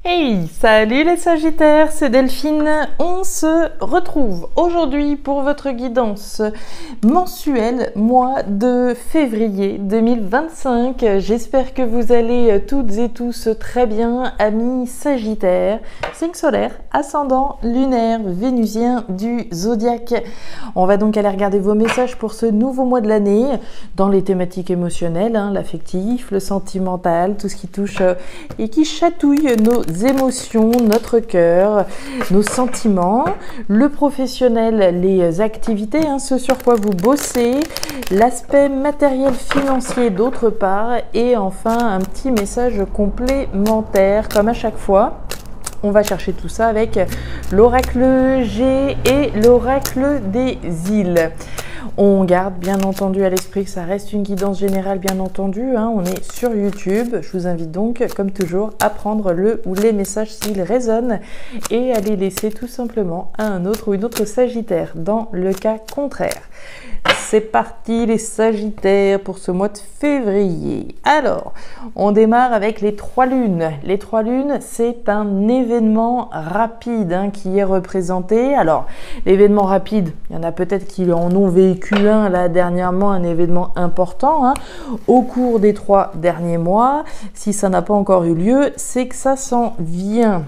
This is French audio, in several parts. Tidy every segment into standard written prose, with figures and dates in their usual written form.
Hey, salut les Sagittaires, c'est Delphine. On se retrouve aujourd'hui pour votre guidance mensuelle, mois de février 2025. J'espère que vous allez toutes et tous très bien, amis Sagittaires, signe solaire, ascendant, lunaire, vénusien du zodiaque. On va donc aller regarder vos messages pour ce nouveau mois de l'année dans les thématiques émotionnelles, l'affectif, le sentimental, tout ce qui touche et qui chatouille nos émotions, notre cœur, nos sentiments, le professionnel, les activités, ce sur quoi vous bossez, l'aspect matériel financier d'autre part et enfin un petit message complémentaire comme à chaque fois. On va chercher tout ça avec l'oracle G et l'oracle des îles. On garde bien entendu à l'esprit que ça reste une guidance générale, bien entendu. On est sur YouTube. Je vous invite donc, comme toujours, à prendre le ou les messages s'ils résonnent et à les laisser tout simplement à un autre ou une autre Sagittaire dans le cas contraire. C'est parti les Sagittaires pour ce mois de février. Alors, on démarre avec les 3 lunes. Les 3 lunes, c'est un événement rapide qui est représenté. Alors, l'événement rapide, il y en a peut-être qui en ont vécu un là dernièrement, un événement important au cours des 3 derniers mois. Si ça n'a pas encore eu lieu, c'est que ça s'en vient.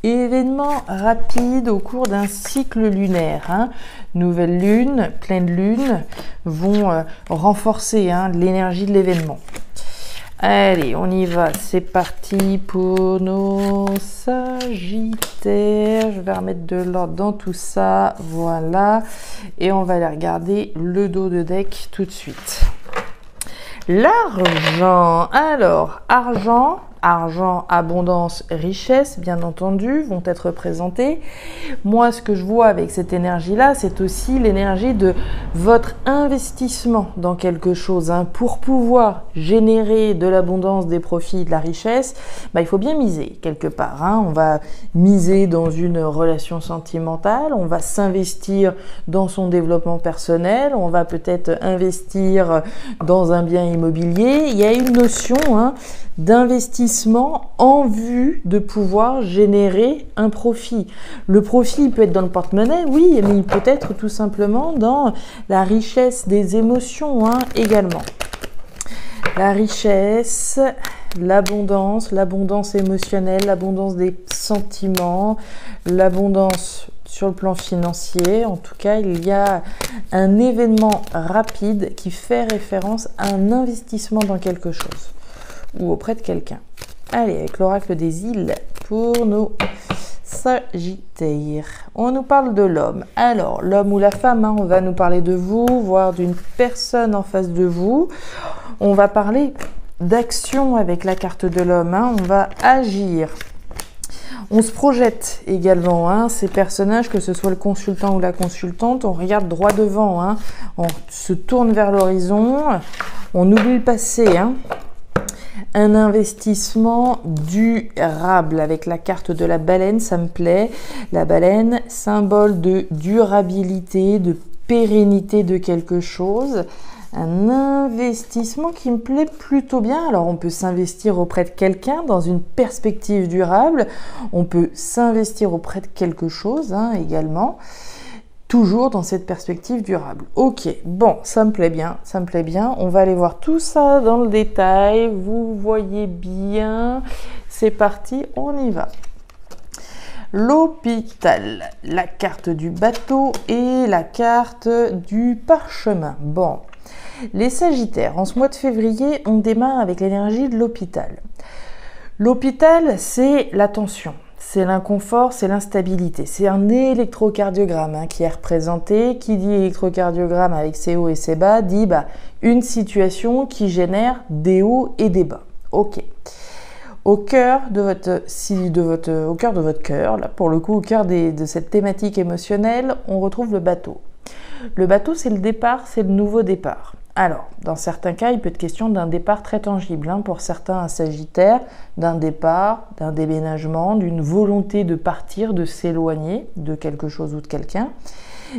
Événement rapide au cours d'un cycle lunaire. Nouvelle lune, pleine lune vont renforcer l'énergie de l'événement. Allez, on y va, c'est parti pour nos Sagittaires. Je vais remettre de l'ordre dans tout ça, voilà. Et on va aller regarder le dos de deck tout de suite. L'argent, alors, argent, abondance, richesse, bien entendu, vont être représentés. Moi, ce que je vois avec cette énergie-là, c'est aussi l'énergie de votre investissement dans quelque chose. Pour pouvoir générer de l'abondance, des profits, de la richesse, il faut bien miser quelque part. On va miser dans une relation sentimentale, on va s'investir dans son développement personnel, on va peut-être investir dans un bien immobilier. Il y a une notion d'investissement en vue de pouvoir générer un profit. Le profit peut être dans le porte-monnaie, oui, mais il peut être tout simplement dans la richesse des émotions également. La richesse, l'abondance émotionnelle, l'abondance des sentiments, l'abondance sur le plan financier. En tout cas, il y a un événement rapide qui fait référence à un investissement dans quelque chose ou auprès de quelqu'un. Allez, avec l'oracle des îles pour nos Sagittaires. On nous parle de l'homme. Alors, l'homme ou la femme, on va nous parler de vous, voire d'une personne en face de vous. On va parler d'action avec la carte de l'homme. On va agir. On se projette également, ces personnages, que ce soit le consultant ou la consultante, on regarde droit devant, on se tourne vers l'horizon, on oublie le passé, Un investissement durable avec la carte de la baleine, ça me plaît. La baleine, symbole de durabilité, de pérennité de quelque chose. Un investissement qui me plaît plutôt bien. Alors, on peut s'investir auprès de quelqu'un dans une perspective durable. On peut s'investir auprès de quelque chose également. Toujours dans cette perspective durable. Ok, bon, ça me plaît bien, ça me plaît bien. On va aller voir tout ça dans le détail. Vous voyez bien. C'est parti, on y va. L'hôpital, la carte du bateau et la carte du parchemin. Bon, les Sagittaires, en ce mois de février, on démarre avec l'énergie de l'hôpital. L'hôpital, c'est la tension. C'est l'inconfort, c'est l'instabilité. C'est un électrocardiogramme qui est représenté. Qui dit électrocardiogramme avec ses hauts et ses bas dit une situation qui génère des hauts et des bas. Ok. Au cœur de votre cœur, là pour le coup, au cœur de cette thématique émotionnelle, on retrouve le bateau. Le bateau, c'est le départ, c'est le nouveau départ. Alors, dans certains cas, il peut être question d'un départ très tangible. Pour certains Sagittaires, d'un départ, d'un déménagement, d'une volonté de partir, de s'éloigner de quelque chose ou de quelqu'un.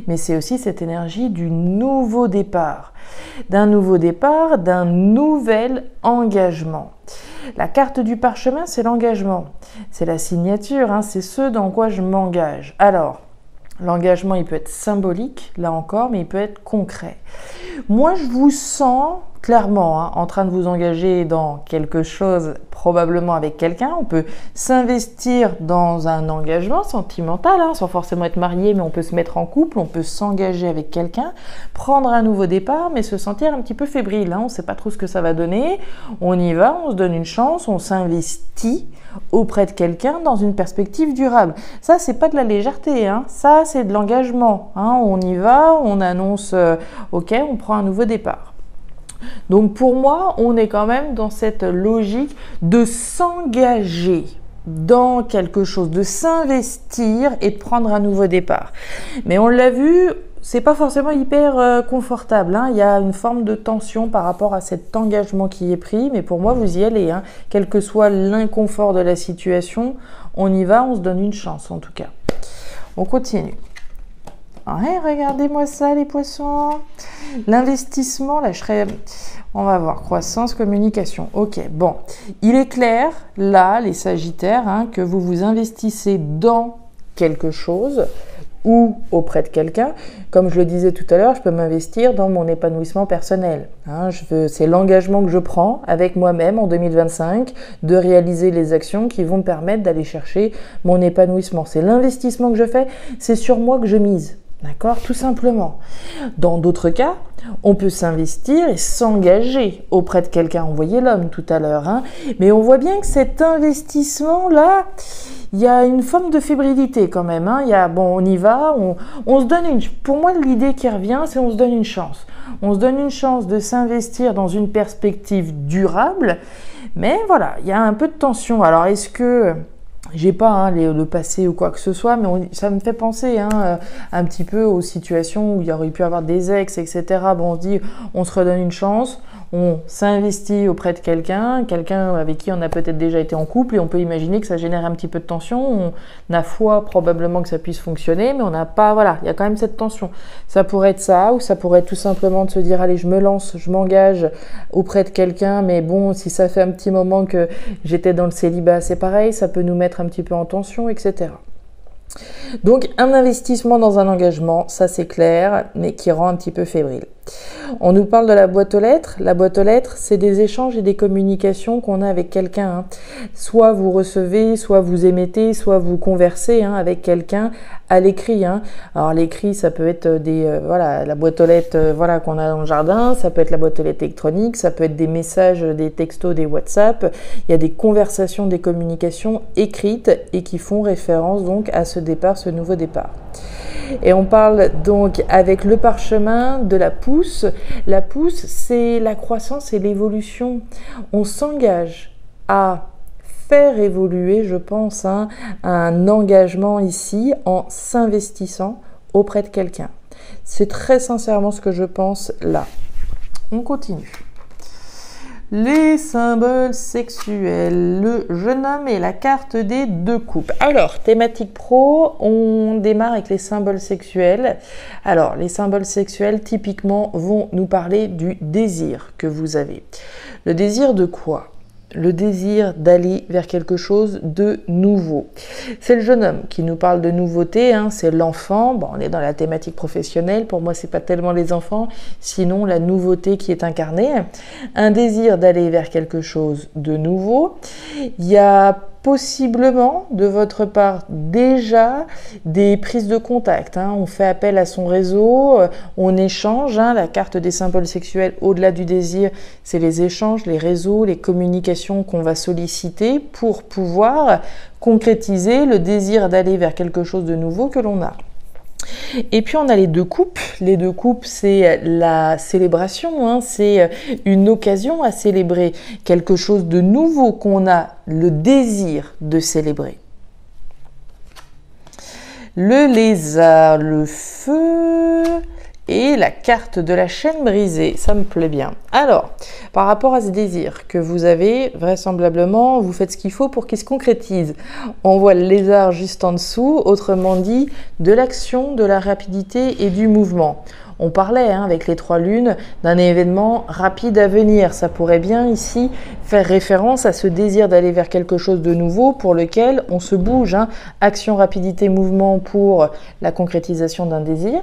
mais c'est aussi cette énergie du nouveau départ, d'un nouvel engagement. La carte du parchemin, c'est l'engagement, c'est la signature, hein, c'est ce dans quoi je m'engage. Alors, l'engagement, il peut être symbolique, là encore, mais il peut être concret. Moi, je vous sens clairement en train de vous engager dans quelque chose, probablement avec quelqu'un. On peut s'investir dans un engagement sentimental, sans forcément être marié, mais on peut se mettre en couple, on peut s'engager avec quelqu'un, prendre un nouveau départ, mais se sentir un petit peu fébrile. On ne sait pas trop ce que ça va donner. On y va, on se donne une chance, on s'investit auprès de quelqu'un dans une perspective durable. Ça, c'est pas de la légèreté, ça, c'est de l'engagement. On y va, on annonce, ok, on prend un nouveau départ. Donc pour moi, on est quand même dans cette logique de s'engager dans quelque chose, de s'investir et de prendre un nouveau départ. Mais on l'a vu, c'est pas forcément hyper confortable. Il y a une forme de tension par rapport à cet engagement qui est pris, mais pour moi, vous y allez. Quel que soit l'inconfort de la situation, on y va, on se donne une chance en tout cas. On continue. Ouais, regardez-moi ça les poissons. L'investissement, là on va voir, croissance, communication. Ok, bon, il est clair, là, les sagittaires, que vous vous investissez dans quelque chose ou auprès de quelqu'un. Comme je le disais tout à l'heure, je peux m'investir dans mon épanouissement personnel. C'est l'engagement que je prends avec moi-même en 2025 de réaliser les actions qui vont me permettre d'aller chercher mon épanouissement. C'est l'investissement que je fais, c'est sur moi que je mise. D'accord, tout simplement. Dans d'autres cas, on peut s'investir et s'engager auprès de quelqu'un. On voyait l'homme tout à l'heure, mais on voit bien que cet investissement-là, il y a une forme de fébrilité quand même. On y va, on se donne Pour moi, l'idée qui revient, c'est on se donne une chance. On se donne une chance de s'investir dans une perspective durable, mais voilà, il y a un peu de tension. Alors, est-ce que... J'ai pas le passé ou quoi que ce soit, mais ça me fait penser un petit peu aux situations où il y aurait pu avoir des ex, etc. Bon, on se dit, on se redonne une chance, on s'investit auprès de quelqu'un avec qui on a peut-être déjà été en couple, et on peut imaginer que ça génère un petit peu de tension. On a foi probablement que ça puisse fonctionner, mais on n'a pas, voilà, il y a quand même cette tension. Ça pourrait être ça, ou ça pourrait être tout simplement de se dire, allez, je me lance, je m'engage auprès de quelqu'un, mais bon, si ça fait un petit moment que j'étais dans le célibat, c'est pareil, ça peut nous mettre un petit peu en tension, etc. Donc un investissement dans un engagement, ça c'est clair, mais qui rend un petit peu fébrile. On nous parle de la boîte aux lettres. La boîte aux lettres, c'est des échanges et des communications qu'on a avec quelqu'un. Soit vous recevez, soit vous émettez, soit vous conversez avec quelqu'un à l'écrit. Alors l'écrit, ça peut être la boîte aux lettres qu'on a dans le jardin, ça peut être la boîte aux lettres électronique, ça peut être des messages, des textos, des WhatsApp. Il y a des conversations, des communications écrites et qui font référence donc à ce départ, ce nouveau départ. Et on parle donc avec le parchemin de la pousse. La pousse, c'est la croissance et l'évolution. On s'engage à faire évoluer, je pense, un engagement ici en s'investissant auprès de quelqu'un. C'est très sincèrement ce que je pense là. On continue. Les symboles sexuels, le jeune homme et la carte des deux coupes. Alors, thématique pro, on démarre avec les symboles sexuels. Alors, les symboles sexuels, typiquement, vont nous parler du désir que vous avez. Le désir de quoi ? Le désir d'aller vers quelque chose de nouveau. C'est le jeune homme qui nous parle de nouveauté, c'est l'enfant. Bon, on est dans la thématique professionnelle, pour moi c'est pas tellement les enfants, sinon la nouveauté qui est incarnée. Un désir d'aller vers quelque chose de nouveau. Il y a possiblement de votre part déjà des prises de contact. On fait appel à son réseau, on échange. La carte des symboles sexuels, au-delà du désir, c'est les échanges, les réseaux, les communications qu'on va solliciter pour pouvoir concrétiser le désir d'aller vers quelque chose de nouveau que l'on a. Et puis on a les deux coupes. Les deux coupes, c'est la célébration, c'est une occasion à célébrer quelque chose de nouveau qu'on a le désir de célébrer. Le lézard, le feu, Et la carte de la chaîne brisée, ça me plaît bien. Alors, par rapport à ce désir que vous avez, vraisemblablement, vous faites ce qu'il faut pour qu'il se concrétise. On voit le lézard juste en dessous, autrement dit, de l'action, de la rapidité et du mouvement. On parlait avec les 3 lunes d'un événement rapide à venir. Ça pourrait bien ici faire référence à ce désir d'aller vers quelque chose de nouveau pour lequel on se bouge. Action, rapidité, mouvement pour la concrétisation d'un désir.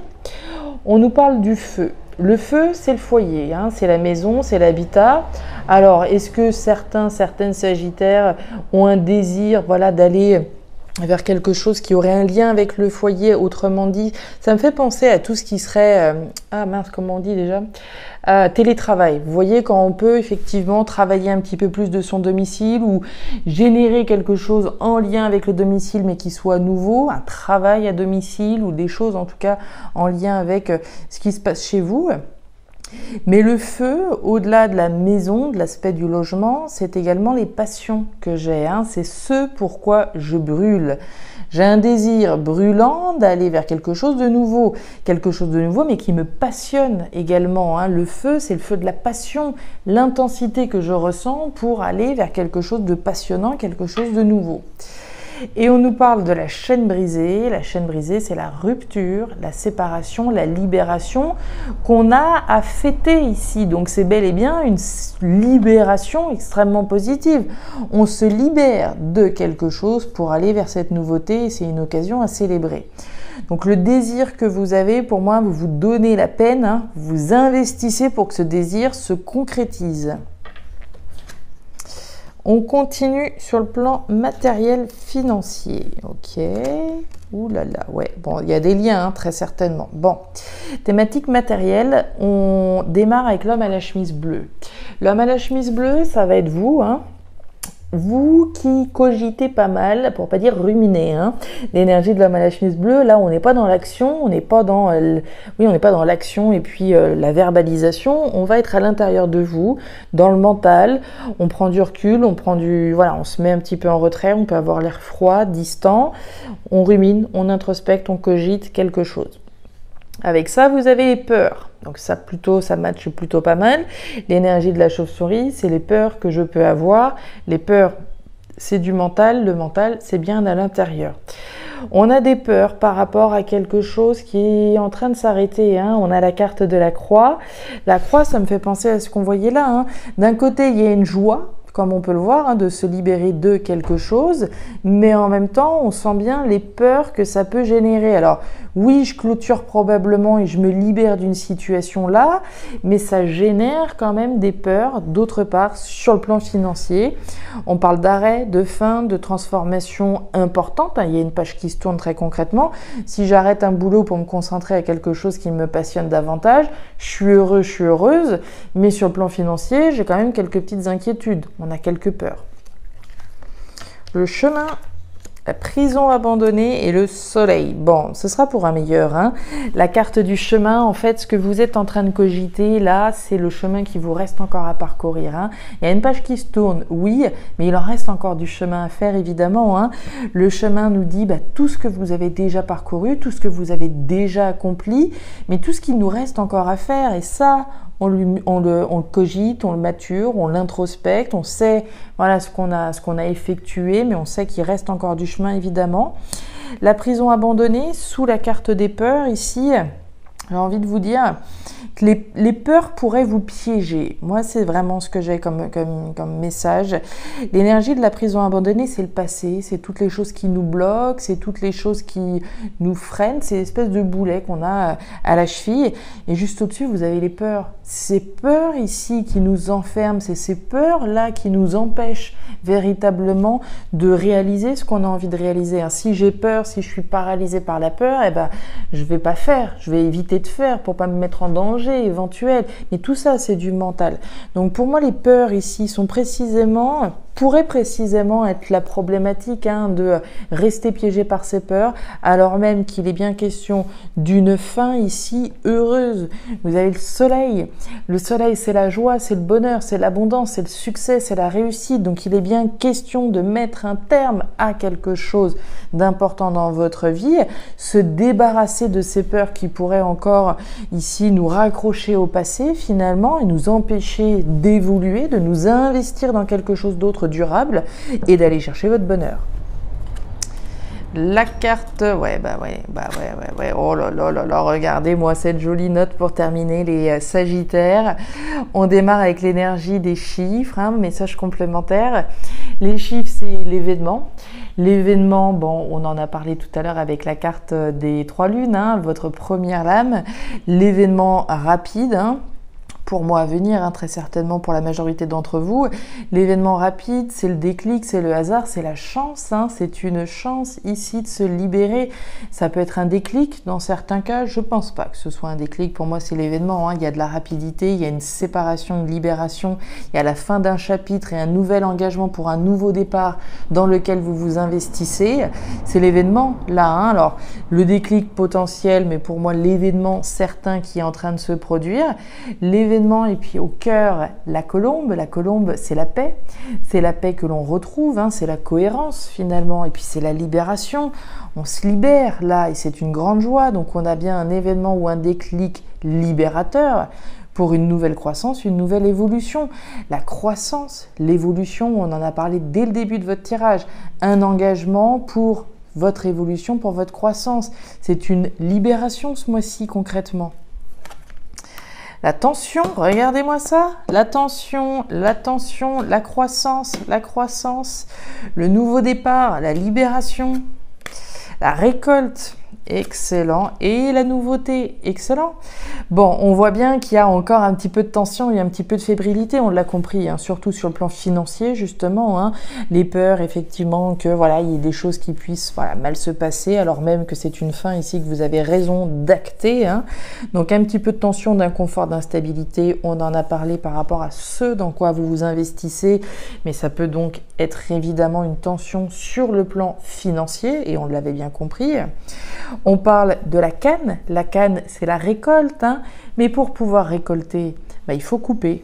On nous parle du feu. Le feu, c'est le foyer, c'est la maison, c'est l'habitat. Alors, est-ce que certaines Sagittaires ont un désir d'aller vers quelque chose qui aurait un lien avec le foyer, autrement dit, ça me fait penser à tout ce qui serait, comment on dit déjà, télétravail. Vous voyez, quand on peut effectivement travailler un petit peu plus de son domicile ou générer quelque chose en lien avec le domicile mais qui soit nouveau, un travail à domicile ou des choses en tout cas en lien avec ce qui se passe chez vous. Mais le feu, au-delà de la maison, de l'aspect du logement, c'est également les passions que j'ai. C'est ce pourquoi je brûle. J'ai un désir brûlant d'aller vers quelque chose de nouveau mais qui me passionne également. Le feu, c'est le feu de la passion, l'intensité que je ressens pour aller vers quelque chose de passionnant, quelque chose de nouveau. Et on nous parle de la chaîne brisée. La chaîne brisée, c'est la rupture, la séparation, la libération qu'on a à fêter ici. Donc c'est bel et bien une libération extrêmement positive. On se libère de quelque chose pour aller vers cette nouveauté et c'est une occasion à célébrer. Donc le désir que vous avez, pour moi, vous vous donnez la peine, vous investissez pour que ce désir se concrétise. On continue sur le plan matériel financier. Ok. Ouh là là, ouais. Bon, il y a des liens, très certainement. Bon, thématique matérielle, on démarre avec l'homme à la chemise bleue. L'homme à la chemise bleue, ça va être vous, Vous qui cogitez pas mal, pour pas dire ruminer, l'énergie de l'homme à la chemise bleue, là on n'est pas dans l'action, on n'est pas dans l'action et puis la verbalisation, on va être à l'intérieur de vous, dans le mental, on prend du recul, on se met un petit peu en retrait, on peut avoir l'air froid, distant, on rumine, on introspecte, on cogite quelque chose. Avec ça, vous avez les peurs. Donc ça matche plutôt pas mal. L'énergie de la chauve-souris, c'est les peurs que je peux avoir. Les peurs, c'est du mental. Le mental, c'est bien à l'intérieur. On a des peurs par rapport à quelque chose qui est en train de s'arrêter. On a la carte de la croix. La croix, ça me fait penser à ce qu'on voyait là. D'un côté, il y a une joie, comme on peut le voir, de se libérer de quelque chose, mais en même temps, on sent bien les peurs que ça peut générer. Alors, oui, je clôture probablement et je me libère d'une situation là, mais ça génère quand même des peurs, d'autre part, sur le plan financier. On parle d'arrêt, de fin, de transformation importante. Il y a une page qui se tourne très concrètement. Si j'arrête un boulot pour me concentrer à quelque chose qui me passionne davantage, je suis heureux, je suis heureuse, mais sur le plan financier, j'ai quand même quelques petites inquiétudes. On a quelques peurs. Le chemin, la prison abandonnée et le soleil. Bon, ce sera pour un meilleur. La carte du chemin, en fait, ce que vous êtes en train de cogiter, là, c'est le chemin qui vous reste encore à parcourir. Il y a une page qui se tourne, oui, mais il en reste encore du chemin à faire, évidemment. Le chemin nous dit tout ce que vous avez déjà parcouru, tout ce que vous avez déjà accompli, mais tout ce qu'il nous reste encore à faire. Et ça, on le cogite, on le mature, on l'introspecte, on sait ce qu'on a effectué, mais on sait qu'il reste encore du chemin évidemment. La prison abandonnée, sous la carte des peurs, ici, j'ai envie de vous dire que les peurs pourraient vous piéger. Moi, c'est vraiment ce que j'ai comme message. L'énergie de la prison abandonnée, c'est le passé, c'est toutes les choses qui nous bloquent, c'est toutes les choses qui nous freinent, c'est l'espèce de boulet qu'on a à la cheville. Et juste au-dessus, vous avez les peurs. Ces peurs ici qui nous enferment, c'est ces peurs-là qui nous empêchent véritablement de réaliser ce qu'on a envie de réaliser. Si j'ai peur, si je suis paralysée par la peur, je vais pas faire, je vais éviter de faire pour pas me mettre en danger éventuel. Mais tout ça, c'est du mental. Donc pour moi, les peurs ici pourraient précisément être la problématique de rester piégé par ces peurs, alors même qu'il est bien question d'une fin ici heureuse. Vous avez le soleil. Le soleil, c'est la joie, c'est le bonheur, c'est l'abondance, c'est le succès, c'est la réussite. Donc il est bien question de mettre un terme à quelque chose d'important dans votre vie, se débarrasser de ces peurs qui pourraient encore encore ici nous raccrocher au passé finalement et nous empêcher d'évoluer, de nous investir dans quelque chose d'autre durable et d'aller chercher votre bonheur. La carte, ouais, oh là là là là, regardez-moi cette jolie note pour terminer les Sagittaires. On démarre avec l'énergie des chiffres, hein, message complémentaire. Les chiffres, c'est l'événement. L'événement, bon, on en a parlé tout à l'heure avec la carte des 3 lunes, hein, votre première lame. L'événement rapide, hein, pour moi à venir, hein, très certainement pour la majorité d'entre vous. L'événement rapide, c'est le déclic, c'est le hasard, c'est la chance, hein, c'est une chance ici de se libérer. Ça peut être un déclic dans certains cas, je pense pas que ce soit un déclic, pour moi c'est l'événement, hein. Il y a de la rapidité, il y a une séparation, une libération, il y a la fin d'un chapitre et un nouvel engagement pour un nouveau départ dans lequel vous vous investissez. C'est l'événement là, hein. Alors le déclic potentiel, mais pour moi l'événement certain qui est en train de se produire. L'événement et puis au cœur, la colombe. La colombe, c'est la paix que l'on retrouve, hein, c'est la cohérence finalement, et puis c'est la libération. On se libère là et c'est une grande joie, donc on a bien un événement ou un déclic libérateur pour une nouvelle croissance, une nouvelle évolution. La croissance, l'évolution, on en a parlé dès le début de votre tirage, un engagement pour votre évolution, pour votre croissance. C'est une libération ce mois-ci concrètement. La tension, regardez-moi ça, la tension, la croissance, le nouveau départ, la libération, la récolte, excellent, et la nouveauté, excellent. Bon, on voit bien qu'il y a encore un petit peu de tension et un petit peu de fébrilité, on l'a compris, hein, surtout sur le plan financier justement, hein, les peurs effectivement que voilà, il y ait des choses qui puissent mal se passer, alors même que c'est une fin ici que vous avez raison d'acter, hein. Donc un petit peu de tension, d'inconfort, d'instabilité, on en a parlé par rapport à ce dans quoi vous vous investissez, mais ça peut donc être évidemment une tension sur le plan financier, et on l'avait bien compris. On parle de la canne c'est la récolte, hein, mais pour pouvoir récolter, il faut couper.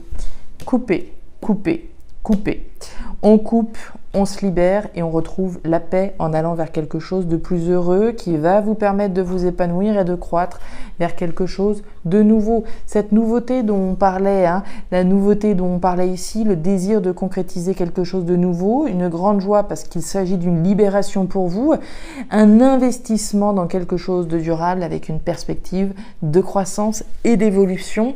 On coupe, on se libère et on retrouve la paix en allant vers quelque chose de plus heureux qui va vous permettre de vous épanouir et de croître vers quelque chose de nouveau. Cette nouveauté dont on parlait, hein, la nouveauté dont on parlait ici, le désir de concrétiser quelque chose de nouveau, une grande joie parce qu'il s'agit d'une libération pour vous, un investissement dans quelque chose de durable avec une perspective de croissance et d'évolution.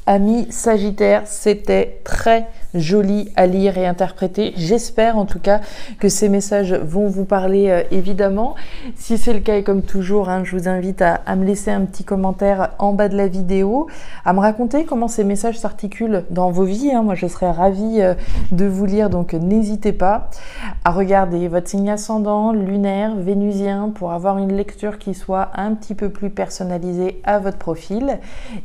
Amis Sagittaires, c'était très joli à lire et interpréter. J'espère en tout cas que ces messages vont vous parler évidemment. Si c'est le cas et comme toujours, hein, je vous invite à me laisser un petit commentaire en bas de la vidéo, à me raconter comment ces messages s'articulent dans vos vies, hein. Moi je serais ravie de vous lire, donc n'hésitez pas à regarder votre signe ascendant, lunaire, vénusien pour avoir une lecture qui soit un petit peu plus personnalisée à votre profil.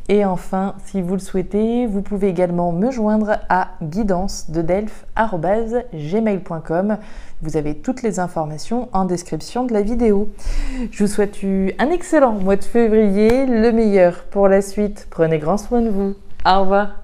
Et enfin, si vous le souhaitez, vous pouvez également me joindre à guidance-de-delphes@gmail.com. Vous avez toutes les informations en description de la vidéo. Je vous souhaite un excellent mois de février, le meilleur pour la suite. Prenez grand soin de vous. Au revoir.